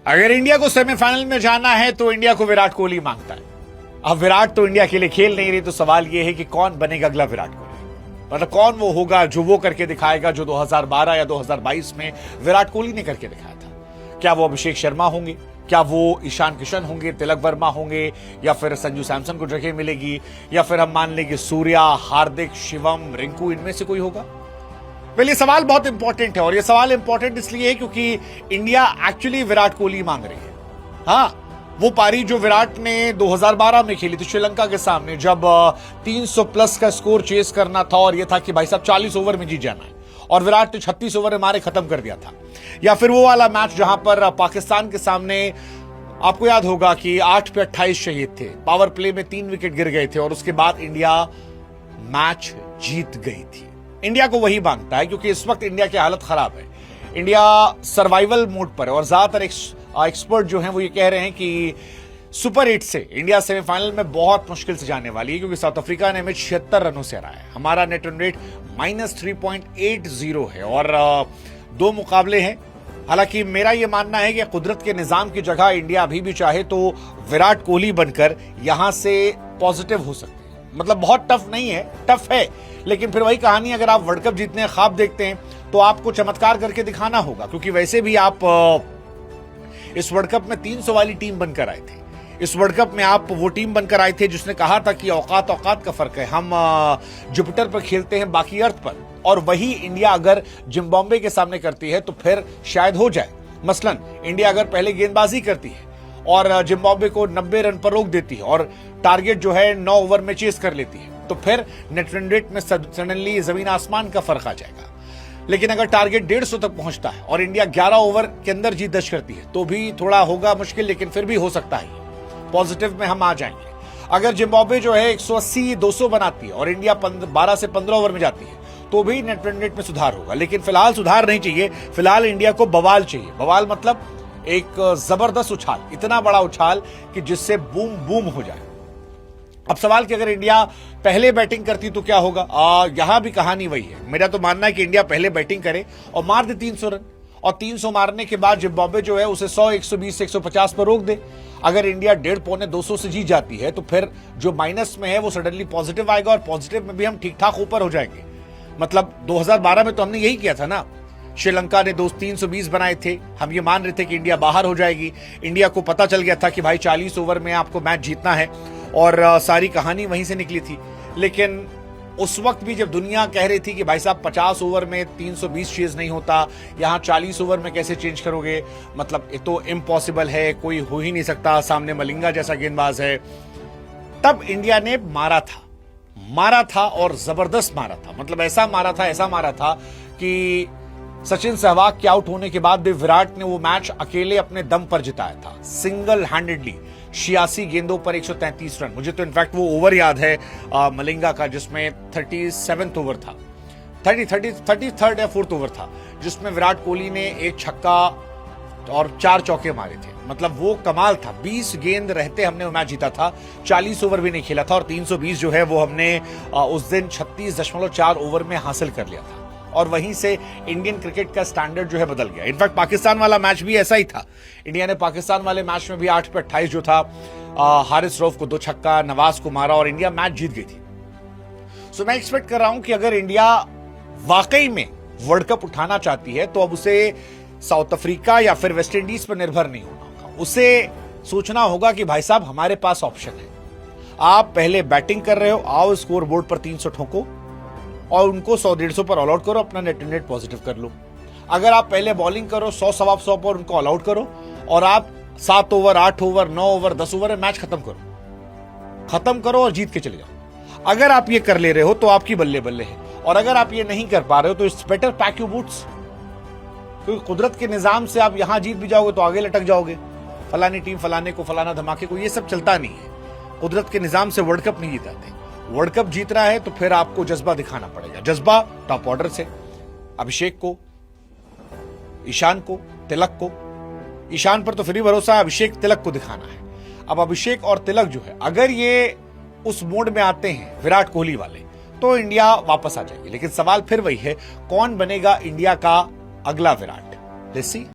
अगर इंडिया को सेमीफाइनल में जाना है तो इंडिया को विराट कोहली मांगता है। अब विराट तो इंडिया के लिए खेल नहीं रही, तो सवाल यह है कि कौन बनेगा अगला विराट कोहली। मतलब कौन वो होगा जो वो करके दिखाएगा जो 2012 या 2022 में विराट कोहली ने करके दिखाया था। क्या वो अभिषेक शर्मा होंगे, क्या वो ईशान किशन होंगे, तिलक वर्मा होंगे, या फिर संजू सैमसन को जगह मिलेगी, या फिर हम मान लेंगे सूर्या, हार्दिक, शिवम, रिंकू, इनमें से कोई होगा। वेल, ये सवाल बहुत इंपॉर्टेंट है, और ये सवाल इंपॉर्टेंट इसलिए है क्योंकि इंडिया एक्चुअली विराट कोहली मांग रही है। हाँ, वो पारी जो विराट ने 2012 में खेली थी श्रीलंका के सामने, जब 300 प्लस का स्कोर चेस करना था और यह था कि भाई साहब 40 ओवर में जीत जाना है, और विराट ने 36 ओवर में मारे खत्म कर दिया था। या फिर वो वाला मैच जहां पर पाकिस्तान के सामने, आपको याद होगा कि 8 पे 28 शहीद थे, पावर प्ले में 3 विकेट गिर गए थे, और उसके बाद इंडिया मैच जीत गई थी। इंडिया को वही मांगता है क्योंकि इस वक्त इंडिया की हालत खराब है। इंडिया सर्वाइवल मोड पर है, और ज्यादातर एक्सपर्ट जो हैं वो ये कह रहे हैं कि सुपर 8 से इंडिया सेमीफाइनल में बहुत मुश्किल से जाने वाली है, क्योंकि साउथ अफ्रीका ने हमें 76 रनों से हराया है। हमारा नेट रन रेट -3.80 है, और 2 मुकाबले हैं। हालांकि मेरा यह मानना है कि कुदरत के निजाम की जगह इंडिया अभी भी चाहे तो विराट कोहली बनकर यहां से पॉजिटिव हो सकती है। मतलब बहुत टफ नहीं है, टफ है, लेकिन फिर वही कहानी, अगर आप वर्ल्ड कप जीतने ख्वाब देखते हैं तो आपको चमत्कार करके दिखाना होगा, क्योंकि वैसे भी आप इस वर्ल्ड कप में 300 वाली टीम बनकर आए थे। इस वर्ल्ड कप में आप वो टीम बनकर आए थे जिसने कहा था कि औकात औकात का फर्क है, हम जुपिटर पर खेलते हैं बाकी अर्थ पर। और वही इंडिया अगर जिम्बाब्वे के सामने करती है तो फिर शायद हो जाए। मसलन इंडिया अगर पहले गेंदबाजी करती है और जिम्बाब्वे को 90 रन पर रोक देती है, और टारगेट जो है 9 ओवर में चेस कर लेती है, तो फिर नेट रन रेट में सडनली जमीन आसमान का फर्क आ जाएगा। लेकिन अगर टारगेट 150 तक पहुंचता है और इंडिया 11 ओवर के अंदर जीत दर्ज करती है तो भी थोड़ा होगा मुश्किल, लेकिन फिर भी हो सकता है, पॉजिटिव में हम आ जाएंगे। अगर जिम्बाब्वे जो है 180-200 बनाती है और इंडिया 12 से 15 ओवर में जाती है तो भी नेट रन रेट में सुधार होगा। लेकिन फिलहाल सुधार नहीं चाहिए, फिलहाल इंडिया को बवाल चाहिए। बवाल मतलब एक जबरदस्त उछाल, इतना बड़ा उछाल कि जिससे बूम बूम हो जाए। अब सवाल कि अगर इंडिया पहले बैटिंग करती तो क्या होगा। यहां भी कहानी वही है। मेरा तो मानना है कि इंडिया पहले बैटिंग करे और मार दे 300 रन, और 300 मारने के बाद जिम्बाब्वे जो है उसे 100, 120, 150 पर रोक दे। अगर इंडिया 150-200 से जीत जाती है तो फिर जो माइनस में है वो सडनली पॉजिटिव आएगा, और पॉजिटिव में भी हम ठीक ठाक ऊपर हो जाएंगे। मतलब 2012 में तो हमने यही किया था ना, श्रीलंका ने 320 बनाए थे, हम ये मान रहे थे कि इंडिया बाहर हो जाएगी। इंडिया को पता चल गया था कि भाई 40 ओवर में आपको मैच जीतना है, और सारी कहानी वहीं से निकली थी। लेकिन उस वक्त भी जब दुनिया कह रही थी कि भाई साहब 50 ओवर में 320 चेज नहीं होता, यहां 40 ओवर में कैसे चेंज करोगे, मतलब ये तो इम्पॉसिबल है, कोई हो ही नहीं सकता, सामने मलिंगा जैसा गेंदबाज है। तब इंडिया ने मारा था और जबरदस्त मारा था। मतलब ऐसा मारा था कि सचिन सहवाग के आउट होने के बाद भी विराट ने वो मैच अकेले अपने दम पर जिताया था, सिंगल हैंडेडली 86 गेंदों पर 133 रन। मुझे तो इनफैक्ट वो ओवर याद है मलिंगा का, जिसमें 37th ओवर था, 33rd या 4th ओवर था, जिसमें विराट कोहली ने एक छक्का और 4 चौके मारे थे। मतलब वो कमाल था। 20 गेंद रहते हमने वो मैच जीता था, 40 ओवर भी नहीं खेला था, और 320 जो है वो हमने उस दिन 36.4 ओवर में हासिल कर लिया था। और वहीं से इंडियन क्रिकेट का स्टैंडर्ड जो है बदल गया। इनफैक्ट पाकिस्तान वाला मैच भी ऐसा ही था। इंडिया ने पाकिस्तान वाले मैच में भी 8 पे 28 जो था, हारिस रऊफ को 2 छक्का, नवाज को मारा, और इंडिया मैच जीत गई थी। सो मैं एक्सपेक्ट कर रहा हूं कि अगर इंडिया वाकई में वर्ल्ड कप उठाना चाहती है तो अब उसे साउथ अफ्रीका या फिर वेस्ट इंडीज पर निर्भर नहीं होना होगा। उसे सोचना होगा कि भाई साहब हमारे पास ऑप्शन है। आप पहले बैटिंग कर रहे हो, आओ स्कोर बोर्ड पर 300 ठोको और उनको 100-150 पर ऑल आउट करो, अपना नेट रेट पॉजिटिव कर लो। अगर आप पहले बॉलिंग करो 100-125 पर उनको ऑल आउट करो, और आप 7 ओवर, 8 ओवर, 9 ओवर, 10 ओवर में मैच खत्म करो और जीत के चले जाओ। अगर आप ये कर ले रहे हो तो आपकी बल्ले बल्ले है, और अगर आप ये नहीं कर पा रहे हो तो it's better pack your boots. क्योंकि कुदरत के निजाम से आप यहां जीत भी जाओगे तो आगे लटक जाओगे। फलानी टीम फलाने को, फलाना धमाके को, ये सब चलता नहीं है। कुदरत के निजाम से वर्ल्ड कप नहीं जीताते। वर्ल्ड कप जीतना है तो फिर आपको जज्बा दिखाना पड़ेगा। जज्बा टॉप ऑर्डर से अभिषेक को, ईशान को, तिलक को। ईशान पर तो फिर भी भरोसा है, अभिषेक तिलक को दिखाना है। अब अभिषेक और तिलक जो है, अगर ये उस मोड में आते हैं विराट कोहली वाले, तो इंडिया वापस आ जाएगी। लेकिन सवाल फिर वही है, कौन बनेगा इंडिया का अगला विराट। Let's see.